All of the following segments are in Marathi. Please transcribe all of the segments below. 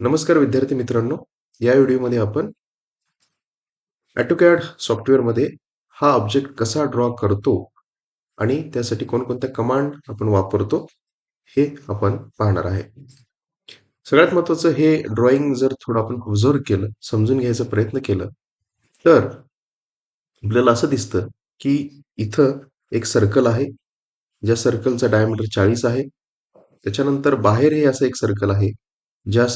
नमस्कार विद्यार्थी मित्रांनो. या व्हिडिओमध्ये आपण AutoCAD सॉफ्टवेअरमध्ये हा ऑब्जेक्ट कसा ड्रॉ करतो आणि त्यासाठी कोणकोणत्या कमांड आपण वापरतो हे आपण पाहणार आहे. सगळ्यात महत्त्वाचं हे ड्रॉइंग जर थोडं आपण ऑब्झर्व्ह केलं, समजून घ्यायचा प्रयत्न केलं, तर आपल्याला असं दिसतं की इथं एक सर्कल आहे, ज्या सर्कलचा डायमीटर 40 आहे. त्याच्यानंतर बाहेर हे असं एक सर्कल आहे, ज्या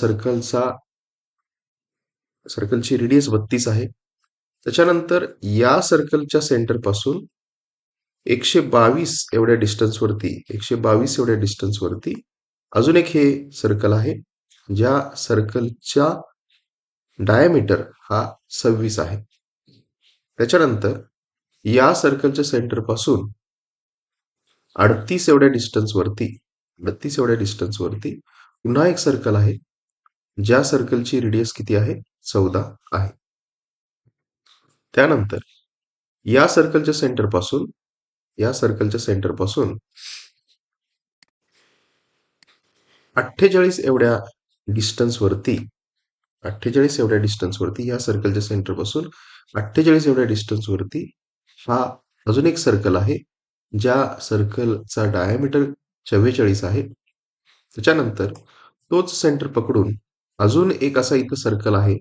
सर्कलची रेडियस 32 आहे. त्याच्यानंतर या सर्कलच्या सेंटरपासून 122 एवढ्या डिस्टन्सवरती अजून एक हे सर्कल आहे, ज्या सर्कलच्या डायमीटर हा 26 आहे. त्याच्यानंतर या सर्कलच्या सेंटरपासून 38 एवढ्या डिस्टन्सवरती पुन्हा एक सर्कल आहे, ज्या सर्कलची रेडियस किती आहे? 14 आहे. त्यानंतर या सर्कलच्या सेंटरपासून 48 एवढ्या डिस्टन्सवरती या सर्कलच्या सेंटरपासून 48 एवढ्या डिस्टन्सवरती हा अजून एक सर्कल आहे, ज्या सर्कलचा डायमीटर 44 आहे. त्याच्यानंतर तोच सेंटर पकडून अजून एक असा इथं सर्कल आहे,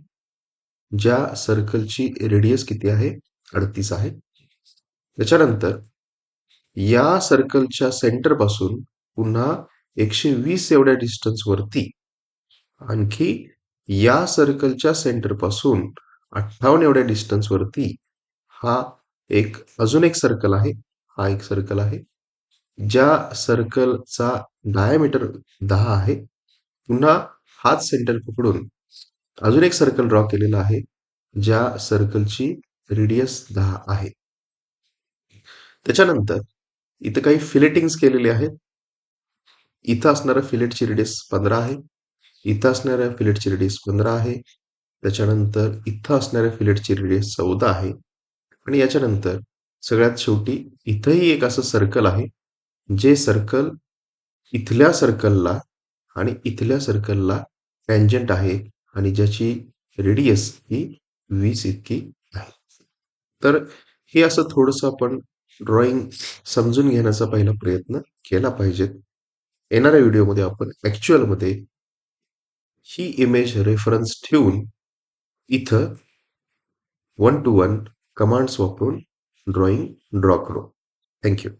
ज्या सर्कलची रेडियस किती आहे? 38 आहे. त्याच्यानंतर या सर्कलच्या सेंटरपासून पुन्हा 120 एवढ्या डिस्टन्सवरती आणखी या सर्कलच्या सेंटरपासून 58 एवढ्या डिस्टन्सवरती हा अजून एक सर्कल आहे. हा एक सर्कल आहे, ज्या सर्कलचा डायमीटर 10 आहे. पुन्हा हाच सेंटर पकडून अजून एक सर्कल ड्रॉ केलेला आहे, ज्या सर्कलची रेडियस 10 आहे. त्याच्यानंतर इथं काही फिलेटिंग्स केलेले आहेत. इथं असणाऱ्या फिलेटची रेडियस 15 आहे. इथं असणाऱ्या फिलेटची रेडियस 15 आहे. त्याच्यानंतर इथं असणाऱ्या फिलेटची रेडियस 14 आहे. आणि याच्यानंतर सगळ्यात शेवटी इथंही एक असं सर्कल आहे, जे सर्कल इथल्या सर्कलला आणि इथल्या सर्कलला टँजंट आहे आणि ज्याची रेडियस ही 20 इतकी आहे. तर हे असं थोडंसं आपण ड्रॉइंग समजून घेण्याचा पहिला प्रयत्न केला पाहिजे. येणाऱ्या व्हिडिओमध्ये आपण ॲक्च्युअलमध्ये ही इमेज रेफरन्स ठेवून इथं 1 to 1 कमांड्स वापरून ड्रॉइंग ड्रॉ करू. Thank you.